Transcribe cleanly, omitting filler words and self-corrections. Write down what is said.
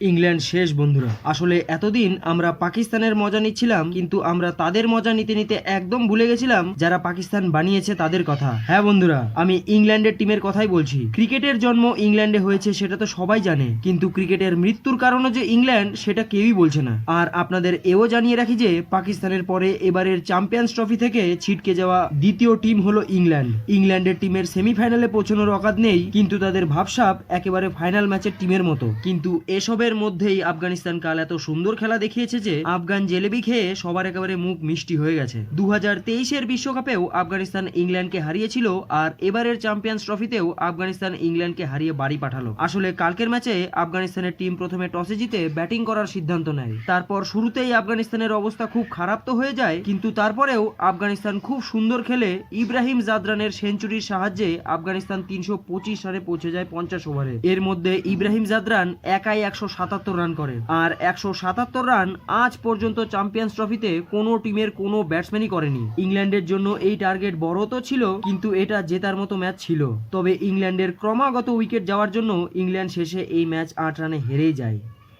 England শেষ বন্ধুরা। আসলে এতদিন আমরা পাকিস্তানের মজা নিচ্ছিলাম, কিন্তু আমরা তাদের মজা নিতে নিতে একদম ভুলে গেছিলাম যারা পাকিস্তান বানিয়েছে তাদের কথা। হ্যাঁ বন্ধুরা, আমি ইংল্যান্ডের টিমের কথাই বলছি। ক্রিকেটের জন্ম ইংল্যান্ডে হয়েছে সেটা তো সবাই জানে, কিন্তু ক্রিকেটের মৃত্যুর কারণও যে ইংল্যান্ড সেটা কেউই বলছে না। আর আপনাদের এও জানিয়ে রাখি যে পাকিস্তানের পরে এবারের চ্যাম্পিয়ন্স ট্রফি থেকে ছিটকে যাওয়া দ্বিতীয় টিম হলো ইংল্যান্ড। ইংল্যান্ডের টিমের সেমিফাইনালে পৌঁছানোর অকাত নেই, কিন্তু তাদের ভাবসাব একেবারে ফাইনাল ম্যাচের টিমের মতো। কিন্তু এসবের মধ্যেই আফগানিস্তান কাল এত সুন্দর খেলা দেখিয়েছে যে আফগান জেলেবি খেয়ে সবার একেবারে মুখ মিষ্টি হয়ে গেছে। 2023-এর বিশ্বকাপেও আফগানিস্তান ইংল্যান্ডকে হারিয়েছিল, আর এবারের চ্যাম্পিয়ন্স ট্রফিতেও আফগানিস্তান ইংল্যান্ডকে হারিয়ে বাড়ি পাঠালো। আসলে কালকের ম্যাচে আফগানিস্তানের টিম প্রথমে টসে জিতে ব্যাটিং করার সিদ্ধান্ত নেয়। তারপর শুরুতেই আফগানিস্তানের অবস্থা খুব খারাপ তো হয়ে যায়, কিন্তু তারপরেও আফগানিস্তান খুব সুন্দর খেলে ইব্রাহিম জাদরানের সেঞ্চুরির সাহায্যে আফগানিস্তান 325 রানে পৌঁছে যায় 50 ওভারে। এর মধ্যে ইব্রাহিম জাদরান একাই 177 রান করে, আর 177 রান আজ পর্যন্ত চ্যাম্পিয়ন্স ট্রফিতে কোনো টিমের কোনো ব্যাটসম্যানই করেনি। ইংল্যান্ডের জন্য এই টার্গেট বড় তো ছিল, কিন্তু এটা জেতার মতো ম্যাচ ছিল। তবে ইংল্যান্ডের ক্রমাগত উইকেট যাওয়ার জন্য ইংল্যান্ড শেষে এই ম্যাচ 8 রানে হেরেই যায়।